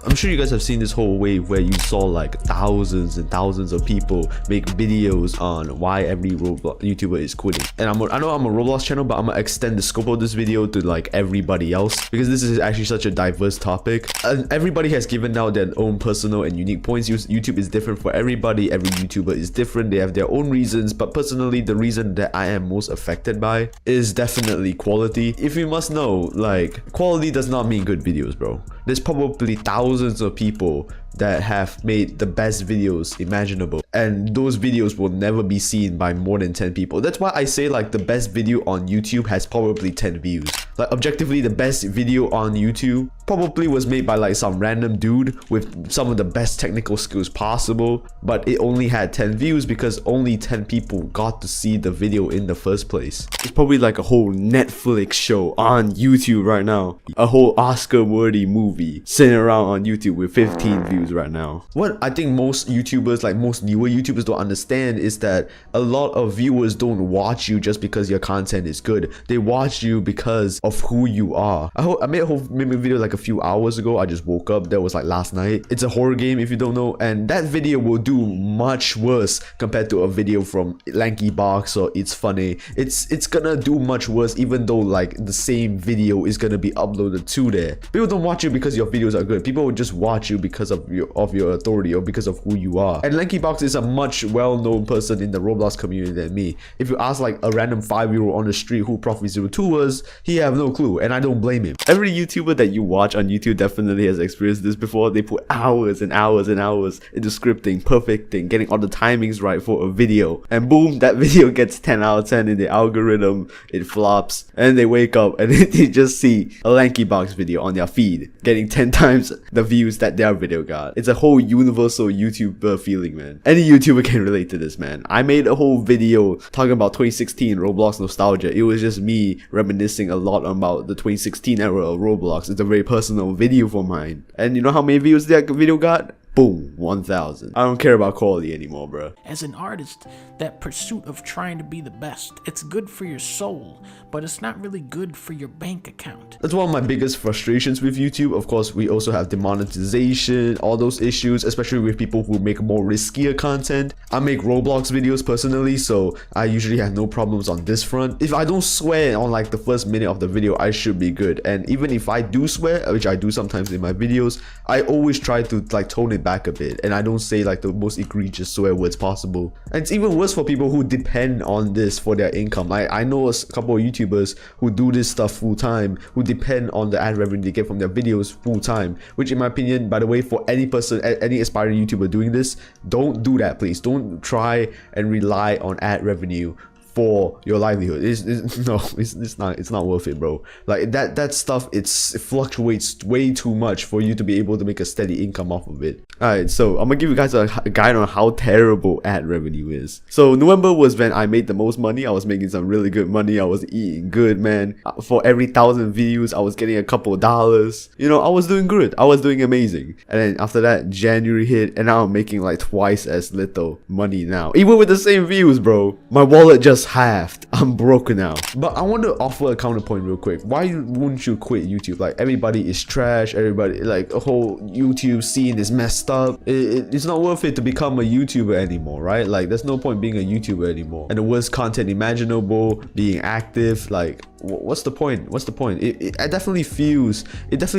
I'm sure you guys have seen this whole wave where you saw like thousands and thousands of people make videos on why every Roblox YouTuber is quitting. And I know I'm a Roblox channel, but I'm gonna extend the scope of this video to like everybody else, because this is actually such a diverse topic and everybody has given out their own personal and unique points. YouTube is different for everybody. Every YouTuber is different. They have their own reasons, but personally the reason that I am most affected by is definitely quality. If you must know, like, quality does not mean good videos, bro. There's probably thousands of people that have made the best videos imaginable, and those videos will never be seen by more than 10 people. That's why I say like the best video on YouTube has probably 10 views. Like objectively, the best video on YouTube probably was made by like some random dude with some of the best technical skills possible, but it only had 10 views because only 10 people got to see the video in the first place. It's probably like a whole Netflix show on YouTube right now, a whole Oscar-worthy movie sitting around on YouTube with 15 views right now. What I think most YouTubers, like most newer YouTubers, don't understand is that a lot of viewers don't watch you just because your content is good. They watch you because of who you are. I made a whole video like a few hours ago. I just woke up. That was like last night. It's a horror game if you don't know, and that video will do much worse compared to a video from Lanky Box or It's Funny. It's gonna do much worse, even though like the same video is gonna be uploaded to there. People don't watch you because your videos are good. People will just watch you because of your authority or because of who you are. And Lanky Box is a much well-known person in the Roblox community than me. If you ask like a random 5-year-old on the street who Prof02 was, he have no clue, and I don't blame him. Every YouTuber that you watch on YouTube definitely has experienced this before. They put hours and hours and hours into scripting, perfecting, getting all the timings right for a video, and boom, that video gets 10 out of 10 in the algorithm. It flops, and they wake up and they just see a Lanky Box video on their feed getting 10 times the views that their video got. It's a whole universal YouTuber feeling, man. Any YouTuber can relate to this, man. I made a whole video talking about 2016 Roblox nostalgia. It was just me reminiscing a lot about the 2016 era of Roblox. It's a very personal video for mine. And you know how many views that video got? Boom, 1,000. I don't care about quality anymore, bro. As an artist, that pursuit of trying to be the best, it's good for your soul, but it's not really good for your bank account. That's one of my biggest frustrations with YouTube. Of course, we also have demonetization, all those issues, especially with people who make more riskier content. I make Roblox videos personally, so I usually have no problems on this front. If I don't swear on like the first minute of the video, I should be good. And even if I do swear, which I do sometimes in my videos, I always try to like tone it back a bit, and I don't say like the most egregious swear words possible. And it's even worse for people who depend on this for their income. I know a couple of YouTubers who do this stuff full time, who depend on the ad revenue they get from their videos full time, which in my opinion, by the way, for any person, any aspiring YouTuber doing this, don't do that, please. Don't try and rely on ad revenue for your livelihood. It's not worth it, bro. Like that stuff, it fluctuates way too much for you to be able to make a steady income off of it. Alright, so I'm gonna give you guys a guide on how terrible ad revenue is. So November was when I made the most money. I was making some really good money. I was eating good, man. For every 1,000 views, I was getting a couple of dollars. You know, I was doing good. I was doing amazing. And then after that, January hit, and now I'm making like twice as little money now. Even with the same views, bro. My wallet just halved. I'm broke now. But I want to offer a counterpoint real quick. Why wouldn't you quit YouTube? Like, everybody is trash. Everybody, like, a whole YouTube scene is messed up. It's not worth it to become a YouTuber anymore, right? Like, there's no point being a YouTuber anymore. And the worst content imaginable, being active, like, what's the point? What's the point? It definitely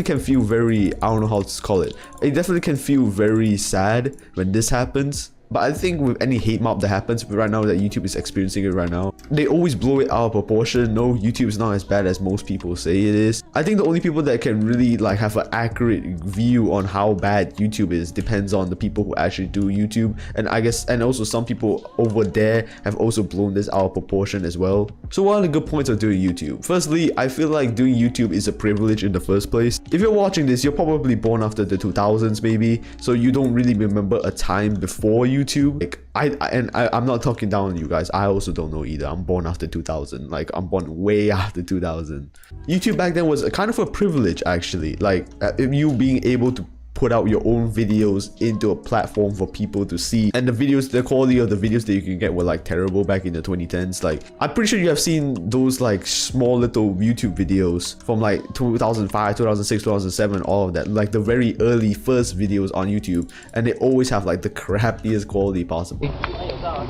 can feel very, I don't know how to call it. It definitely can feel very sad when this happens. But I think with any hate mob that happens right now, that YouTube is experiencing it right now, they always blow it out of proportion. No, YouTube is not as bad as most people say it is. I think the only people that can really like have an accurate view on how bad YouTube is depends on the people who actually do YouTube. And I guess, and also some people over there have also blown this out of proportion as well. So what are the good points of doing YouTube? Firstly, I feel like doing YouTube is a privilege in the first place. If you're watching this, you're probably born after the 2000s maybe, so you don't really remember a time before YouTube. Like, I'm not talking down on you guys. I also don't know either. I'm born after 2000. Like, I'm born way after 2000. YouTube back then was a kind of a privilege, actually. Like, you being able to put out your own videos into a platform for people to see. And the quality of the videos that you can get were like terrible back in the 2010s. Like, I'm pretty sure you have seen those like small little YouTube videos from like 2005, 2006, 2007, all of that, like the very early first videos on YouTube, and they always have like the crappiest quality possible.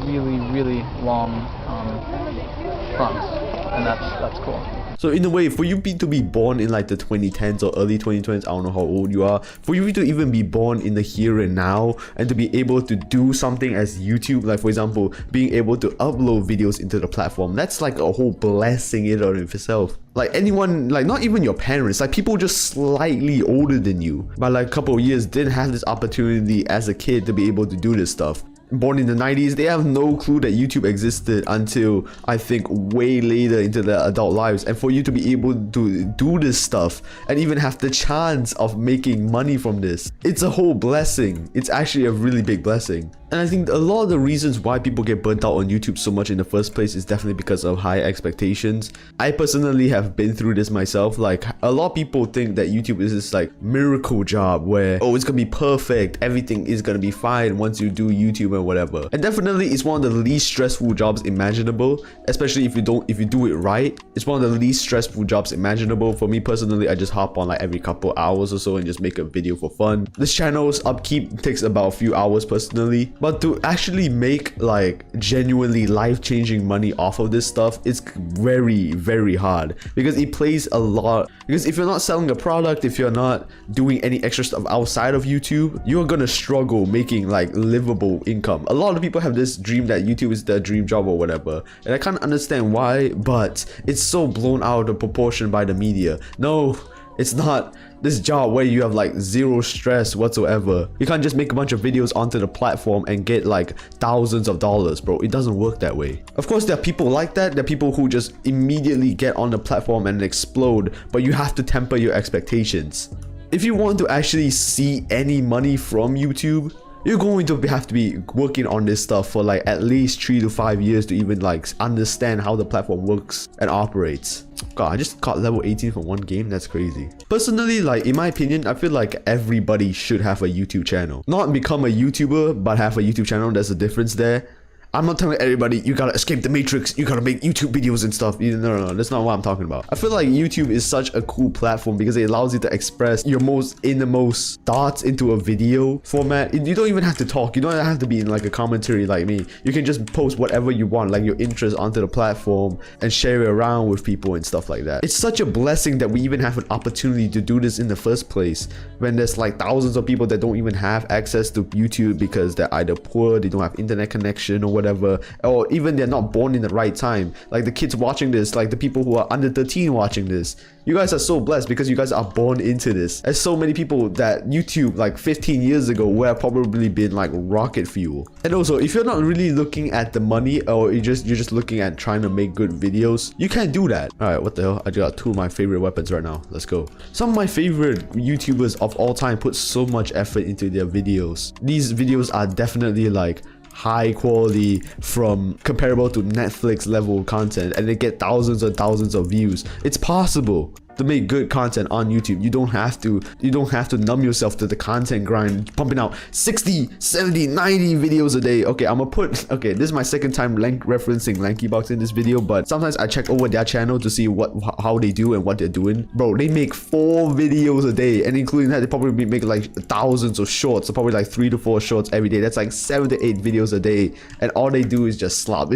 Really, really long fronts, and that's cool. So in a way, for you to be born in like the 2010s or early 2020s, I don't know how old you are, for you to even be born in the here and now and to be able to do something as YouTube, like for example, being able to upload videos into the platform, that's like a whole blessing in and of itself. Like anyone, like not even your parents, like people just slightly older than you by like a couple of years didn't have this opportunity as a kid to be able to do this stuff. Born in the 90s, they have no clue that YouTube existed until I think way later into their adult lives. And for you to be able to do this stuff and even have the chance of making money from this, it's a whole blessing. It's actually a really big blessing. And I think a lot of the reasons why people get burnt out on YouTube so much in the first place is definitely because of high expectations. I personally have been through this myself. Like, a lot of people think that YouTube is this like miracle job where, oh, it's gonna be perfect, everything is gonna be fine once you do YouTube and whatever. And definitely it's one of the least stressful jobs imaginable, especially if you do it right. It's one of the least stressful jobs imaginable. For me personally, I just hop on like every couple hours or so and just make a video for fun. This channel's upkeep takes about a few hours personally, but to actually make like genuinely life-changing money off of this stuff, it's very, very hard because it plays a lot. Because if you're not selling a product, if you're not doing any extra stuff outside of YouTube, you're gonna struggle making like livable income. A lot of people have this dream that YouTube is their dream job or whatever, and I can't understand why, but it's so blown out of proportion by the media. No, it's not this job where you have like zero stress whatsoever. You can't just make a bunch of videos onto the platform and get like thousands of dollars, bro. It doesn't work that way. Of course, there are people like that. There are people who just immediately get on the platform and explode, but you have to temper your expectations. If you want to actually see any money from YouTube, you're going to have to be working on this stuff for like at least 3 to 5 years to even like understand how the platform works and operates. God, I just got level 18 from one game. That's crazy. Personally, like in my opinion, I feel like everybody should have a YouTube channel. Not become a YouTuber, but have a YouTube channel. There's a difference there. I'm not telling everybody you gotta escape the matrix, you gotta make YouTube videos and stuff. No, that's not what I'm talking about. I feel like YouTube is such a cool platform because it allows you to express your most innermost thoughts into a video format. You don't even have to talk. You don't have to be in like a commentary like me. You can just post whatever you want, like your interest, onto the platform and share it around with people and stuff like that. It's such a blessing that we even have an opportunity to do this in the first place, when there's like thousands of people that don't even have access to YouTube because they're either poor, they don't have internet connection or whatever, or even they're not born in the right time. Like the kids watching this, like the people who are under 13 watching this, you guys are so blessed because you guys are born into this. There's so many people that YouTube like 15 years ago would have probably been like rocket fuel. And also, if you're not really looking at the money, or you're just looking at trying to make good videos, you can't do that. All right, what the hell? I got two of my favorite weapons right now. Let's go. Some of my favorite YouTubers of all time put so much effort into their videos. These videos are definitely like high quality, from comparable to Netflix level content, and they get thousands and thousands of views. It's possible to make good content on YouTube. You don't have to numb yourself to the content grind, pumping out 60, 70, 90 videos a day. Okay, this is my second time referencing LankyBox in this video, but sometimes I check over their channel to see how they do and what they're doing. Bro, they make 4 videos a day, and including that, they probably make like thousands of shorts, so probably like 3 to 4 shorts every day. That's like 7 to 8 videos a day, and all they do is just slop.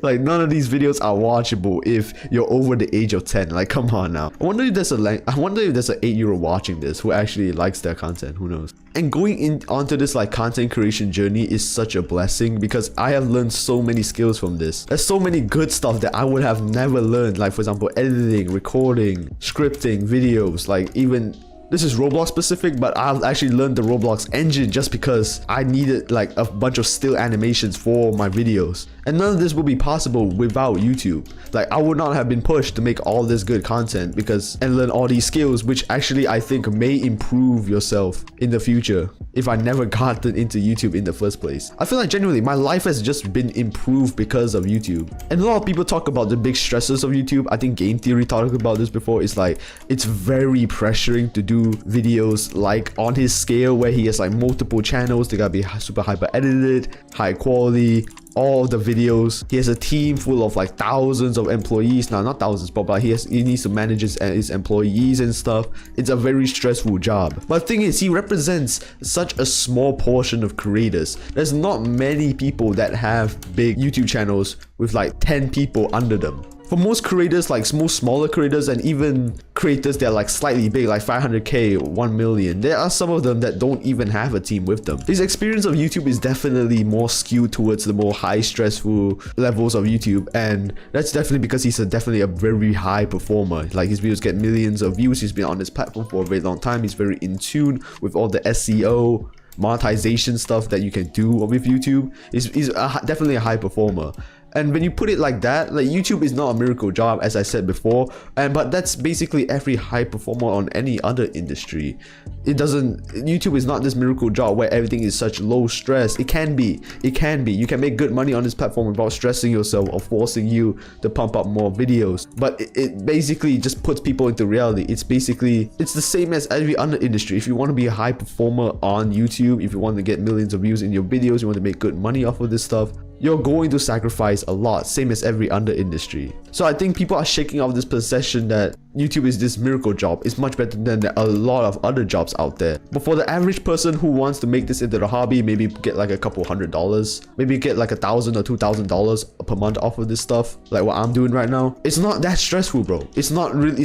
Like, none of these videos are watchable if you're over the age of 10. Like, come on now. I wonder if there's an 8-year-old watching this who actually likes their content. Who knows? And going onto this like content creation journey is such a blessing because I have learned so many skills from this. There's so many good stuff that I would have never learned, like for example, editing, recording, scripting, videos, like even this is Roblox specific, but I've actually learned the Roblox engine just because I needed like a bunch of still animations for my videos. And none of this would be possible without YouTube. Like, I would not have been pushed to make all this good content and learn all these skills, which actually I think may improve yourself in the future if I never gotten into YouTube in the first place. I feel like genuinely my life has just been improved because of YouTube. And a lot of people talk about the big stresses of YouTube. I think Game Theory talked about this before. It's like, it's very pressuring to do do videos like on his scale where he has like multiple channels. They gotta be super hyper edited, high quality, all the videos. He has a team full of like thousands of employees. Now, not thousands, but he needs to manage his employees and stuff. It's a very stressful job. But the thing is, he represents such a small portion of creators. There's not many people that have big YouTube channels with like 10 people under them. For most creators, like most smaller creators and even creators that are like slightly big, like 500k, 1 million, there are some of them that don't even have a team with them. His experience of YouTube is definitely more skewed towards the more high stressful levels of YouTube, and that's definitely because he's definitely a very high performer. Like his videos get millions of views. He's been on this platform for a very long time. He's very in tune with all the SEO, monetization stuff that you can do with YouTube. He's definitely a high performer. And when you put it like that, like YouTube is not a miracle job, as I said before, but that's basically every high performer on any other industry. YouTube is not this miracle job where everything is such low stress. It can be. You can make good money on this platform without stressing yourself or forcing you to pump up more videos. But it basically just puts people into reality. It's the same as every other industry. If you want to be a high performer on YouTube, if you want to get millions of views in your videos, you want to make good money off of this stuff, you're going to sacrifice a lot, same as every other industry. So I think people are shaking off this perception that YouTube is this miracle job. It's much better than a lot of other jobs out there. But for the average person who wants to make this into the hobby, maybe get like a couple $100, maybe get like $1,000 or $2,000 per month off of this stuff, like what I'm doing right now, it's not that stressful, bro. It's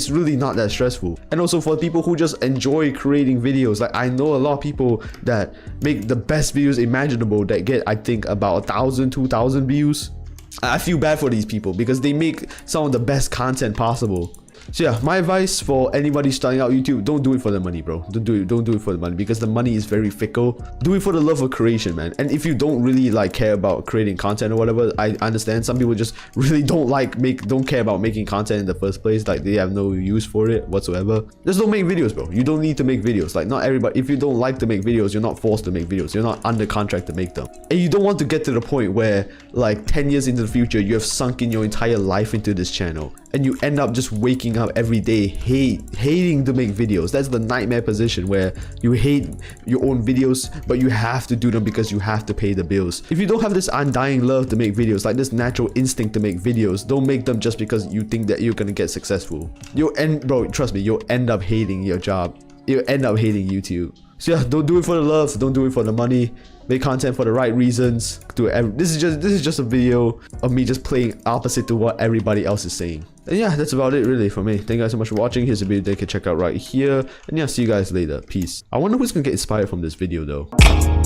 really not that stressful. And also for people who just enjoy creating videos, like I know a lot of people that make the best videos imaginable that get, I think, about 1,000, 2,000 views. I feel bad for these people because they make some of the best content possible. So yeah, my advice for anybody starting out YouTube, don't do it for the money, bro. Don't do it for the money, because the money is very fickle. Do it for the love of creation, man. And if you don't really like care about creating content or whatever, I understand. Some people just really don't care about making content in the first place. Like they have no use for it whatsoever. Just don't make videos, bro. You don't need to make videos. Like not everybody, if you don't like to make videos, you're not forced to make videos. You're not under contract to make them. And you don't want to get to the point where like 10 years into the future, you have sunk in your entire life into this channel and you end up just waking up every day hating to make videos. That's the nightmare position where you hate your own videos, but you have to do them because you have to pay the bills. If you don't have this undying love to make videos, like this natural instinct to make videos, don't make them just because you think that you're gonna get successful. Bro, trust me, you'll end up hating your job. You'll end up hating YouTube. So yeah, don't do it for the love, don't do it for the money. Make content for the right reasons. This is just a video of me just playing opposite to what everybody else is saying. And yeah, that's about it really for me. Thank you guys so much for watching. Here's a video that you can check out right here. And yeah, see you guys later. Peace. I wonder who's gonna get inspired from this video though.